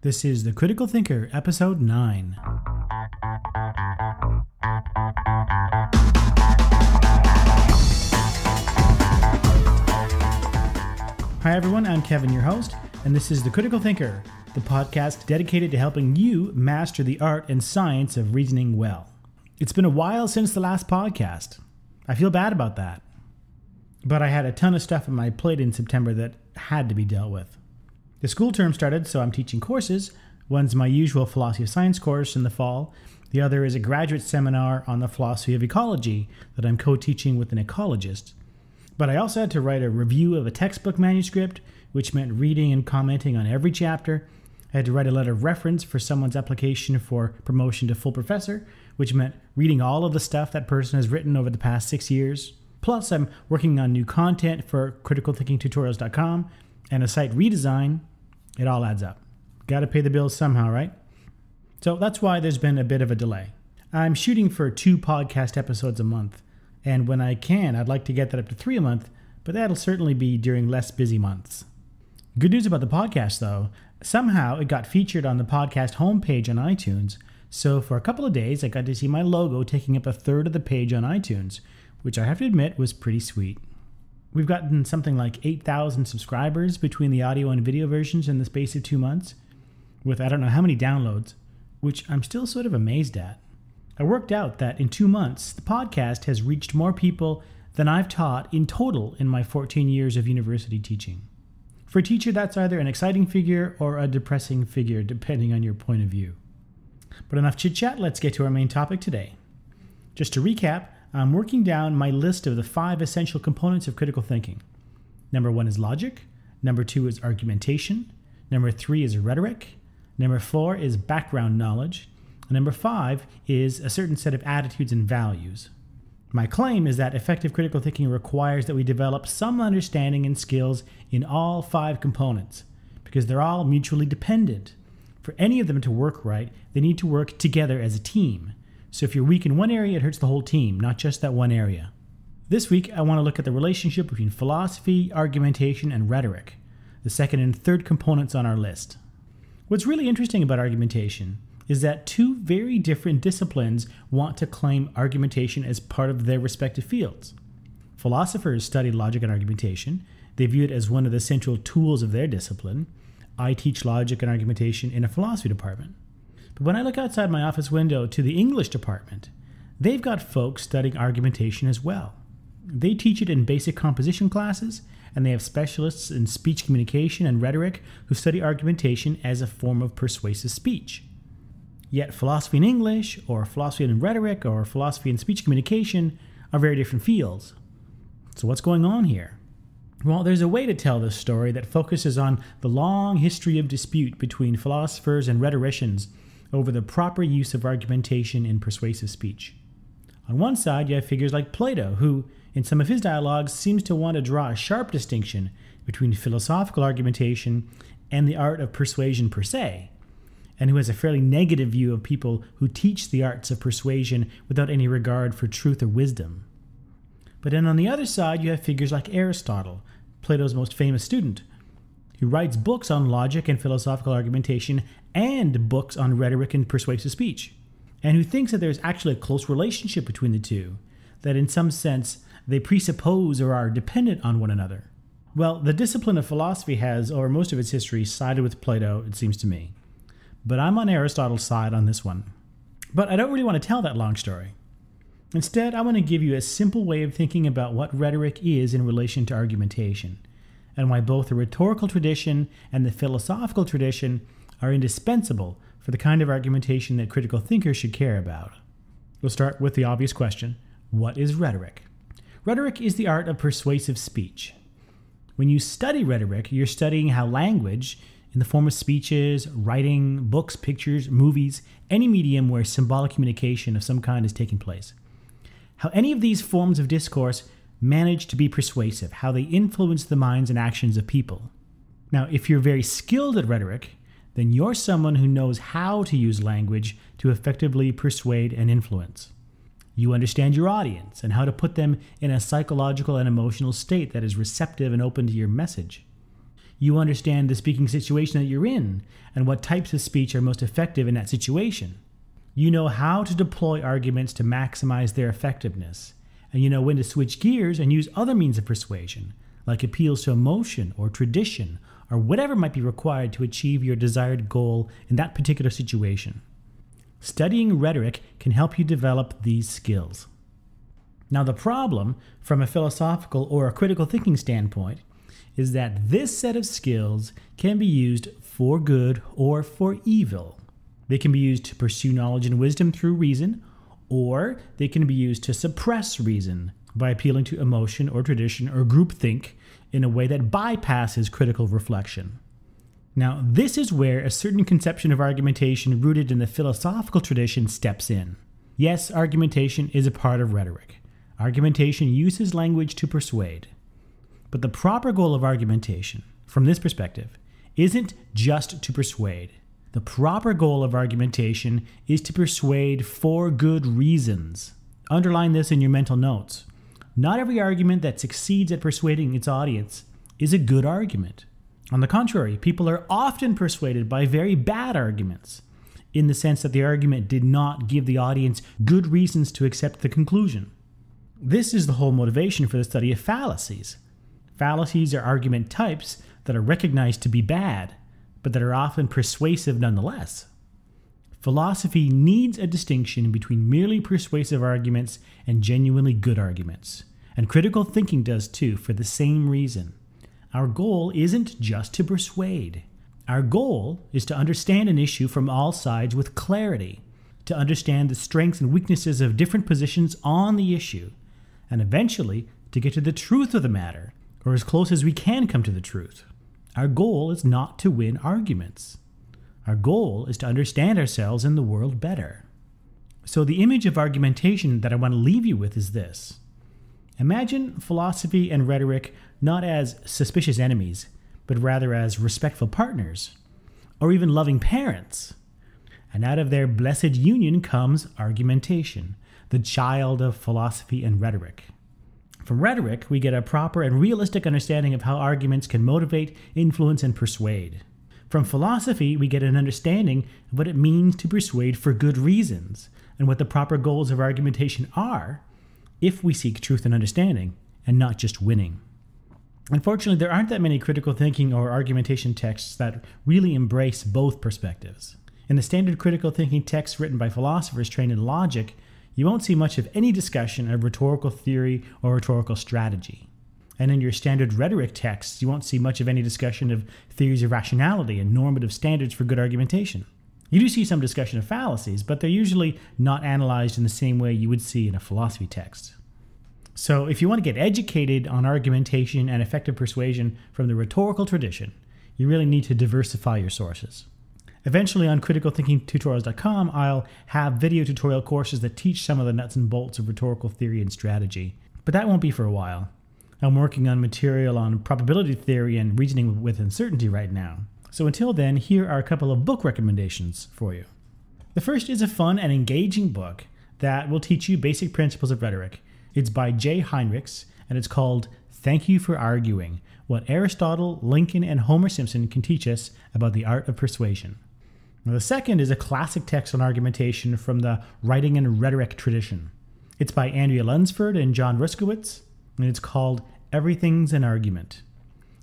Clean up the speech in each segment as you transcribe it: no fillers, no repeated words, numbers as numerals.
This is The Critical Thinker, Episode 9. Hi everyone, I'm Kevin, your host, and this is The Critical Thinker, the podcast dedicated to helping you master the art and science of reasoning well. It's been a while since the last podcast. I feel bad about that. But I had a ton of stuff on my plate in September that had to be dealt with. The school term started, so I'm teaching courses. One's my usual philosophy of science course in the fall. The other is a graduate seminar on the philosophy of ecology that I'm co-teaching with an ecologist. But I also had to write a review of a textbook manuscript, which meant reading and commenting on every chapter. I had to write a letter of reference for someone's application for promotion to full professor, which meant reading all of the stuff that person has written over the past 6 years. Plus, I'm working on new content for criticalthinkingtutorials.com and a site redesign. It all adds up. Got to pay the bills somehow, right? So that's why there's been a bit of a delay. I'm shooting for 2 podcast episodes a month, and when I can, I'd like to get that up to 3 a month, but that'll certainly be during less busy months. Good news about the podcast, though. Somehow it got featured on the podcast homepage on iTunes, so for a couple of days I got to see my logo taking up a third of the page on iTunes, which I have to admit was pretty sweet. We've gotten something like 8,000 subscribers between the audio and video versions in the space of 2 months, with I don't know how many downloads, which I'm still sort of amazed at. I worked out that in 2 months, the podcast has reached more people than I've taught in total in my 14 years of university teaching. For a teacher, that's either an exciting figure or a depressing figure, depending on your point of view. But enough chit-chat, let's get to our main topic today. Just to recap, I'm working down my list of the 5 essential components of critical thinking. Number 1 is logic. Number 2 is argumentation. Number 3 is rhetoric. Number 4 is background knowledge. And number 5 is a certain set of attitudes and values. My claim is that effective critical thinking requires that we develop some understanding and skills in all 5 components, because they're all mutually dependent. For any of them to work right, they need to work together as a team. So if you're weak in one area, it hurts the whole team, not just that one area. This week, I want to look at the relationship between philosophy, argumentation, and rhetoric, the second and third components on our list. What's really interesting about argumentation is that 2 very different disciplines want to claim argumentation as part of their respective fields. Philosophers study logic and argumentation. They view it as one of the central tools of their discipline. I teach logic and argumentation in a philosophy department. But when I look outside my office window to the English department, they've got folks studying argumentation as well. They teach it in basic composition classes, and they have specialists in speech communication and rhetoric who study argumentation as a form of persuasive speech. Yet philosophy and English, or philosophy and rhetoric, or philosophy and speech communication are very different fields. So what's going on here? Well, there's a way to tell this story that focuses on the long history of dispute between philosophers and rhetoricians over the proper use of argumentation in persuasive speech. On one side, you have figures like Plato, who, in some of his dialogues, seems to want to draw a sharp distinction between philosophical argumentation and the art of persuasion per se, and who has a fairly negative view of people who teach the arts of persuasion without any regard for truth or wisdom. But then on the other side, you have figures like Aristotle, Plato's most famous student, who writes books on logic and philosophical argumentation and books on rhetoric and persuasive speech, and who thinks that there's actually a close relationship between the two, that in some sense they presuppose or are dependent on one another. Well, the discipline of philosophy has, over most of its history, sided with Plato, it seems to me. But I'm on Aristotle's side on this one. But I don't really want to tell that long story. Instead, I want to give you a simple way of thinking about what rhetoric is in relation to argumentation, and why both the rhetorical tradition and the philosophical tradition are indispensable for the kind of argumentation that critical thinkers should care about. We'll start with the obvious question: what is rhetoric? Rhetoric is the art of persuasive speech. When you study rhetoric, you're studying how language, in the form of speeches, writing, books, pictures, movies, any medium where symbolic communication of some kind is taking place, how any of these forms of discourse manage to be persuasive, how they influence the minds and actions of people. Now, if you're very skilled at rhetoric, then you're someone who knows how to use language to effectively persuade and influence. You understand your audience and how to put them in a psychological and emotional state that is receptive and open to your message. You understand the speaking situation that you're in and what types of speech are most effective in that situation. You know how to deploy arguments to maximize their effectiveness, and you know when to switch gears and use other means of persuasion, like appeals to emotion or tradition or whatever might be required to achieve your desired goal in that particular situation. Studying rhetoric can help you develop these skills. Now, the problem, from a philosophical or a critical thinking standpoint, is that this set of skills can be used for good or for evil. They can be used to pursue knowledge and wisdom through reason, or they can be used to suppress reason by appealing to emotion or tradition or groupthink in a way that bypasses critical reflection. Now, this is where a certain conception of argumentation rooted in the philosophical tradition steps in. Yes, argumentation is a part of rhetoric. Argumentation uses language to persuade. But the proper goal of argumentation, from this perspective, isn't just to persuade. The proper goal of argumentation is to persuade for good reasons. Underline this in your mental notes. Not every argument that succeeds at persuading its audience is a good argument. On the contrary, people are often persuaded by very bad arguments, in the sense that the argument did not give the audience good reasons to accept the conclusion. This is the whole motivation for the study of fallacies. Fallacies are argument types that are recognized to be bad, but that are often persuasive nonetheless. Philosophy needs a distinction between merely persuasive arguments and genuinely good arguments. And critical thinking does too, for the same reason. Our goal isn't just to persuade. Our goal is to understand an issue from all sides with clarity, to understand the strengths and weaknesses of different positions on the issue, and eventually to get to the truth of the matter, or as close as we can come to the truth. Our goal is not to win arguments. Our goal is to understand ourselves and the world better. So the image of argumentation that I want to leave you with is this. Imagine philosophy and rhetoric not as suspicious enemies, but rather as respectful partners, or even loving parents. And out of their blessed union comes argumentation, the child of philosophy and rhetoric. From rhetoric, we get a proper and realistic understanding of how arguments can motivate, influence, and persuade. From philosophy, we get an understanding of what it means to persuade for good reasons, and what the proper goals of argumentation are, if we seek truth and understanding, and not just winning. Unfortunately, there aren't that many critical thinking or argumentation texts that really embrace both perspectives. In the standard critical thinking texts written by philosophers trained in logic, you won't see much of any discussion of rhetorical theory or rhetorical strategy. And in your standard rhetoric texts, you won't see much of any discussion of theories of rationality and normative standards for good argumentation. You do see some discussion of fallacies, but they're usually not analyzed in the same way you would see in a philosophy text. So if you want to get educated on argumentation and effective persuasion from the rhetorical tradition, you really need to diversify your sources. Eventually on criticalthinkingtutorials.com, I'll have video tutorial courses that teach some of the nuts and bolts of rhetorical theory and strategy, but that won't be for a while. I'm working on material on probability theory and reasoning with uncertainty right now. So until then, here are a couple of book recommendations for you. The first is a fun and engaging book that will teach you basic principles of rhetoric. It's by Jay Heinrichs, and it's called Thank You for Arguing: What Aristotle, Lincoln, and Homer Simpson Can Teach Us About the Art of Persuasion. Now, the second is a classic text on argumentation from the writing and rhetoric tradition. It's by Andrea Lunsford and John Ruskowitz, and it's called Everything's an Argument.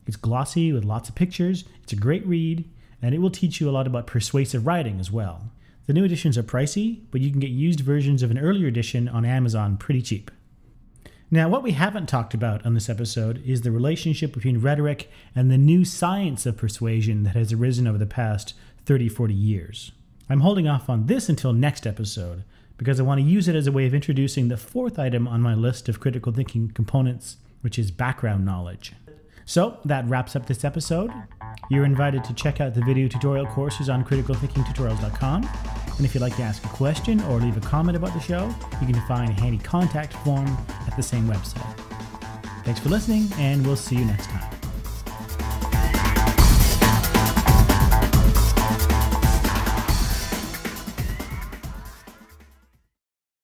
It's glossy with lots of pictures, it's a great read, and it will teach you a lot about persuasive writing as well. The new editions are pricey, but you can get used versions of an earlier edition on Amazon pretty cheap. Now, what we haven't talked about on this episode is the relationship between rhetoric and the new science of persuasion that has arisen over the past 30-40 years. I'm holding off on this until next episode because I want to use it as a way of introducing the fourth item on my list of critical thinking components, which is background knowledge. So that wraps up this episode. You're invited to check out the video tutorial courses on criticalthinkingtutorials.com. And if you'd like to ask a question or leave a comment about the show, you can find a handy contact form at the same website. Thanks for listening, and we'll see you next time.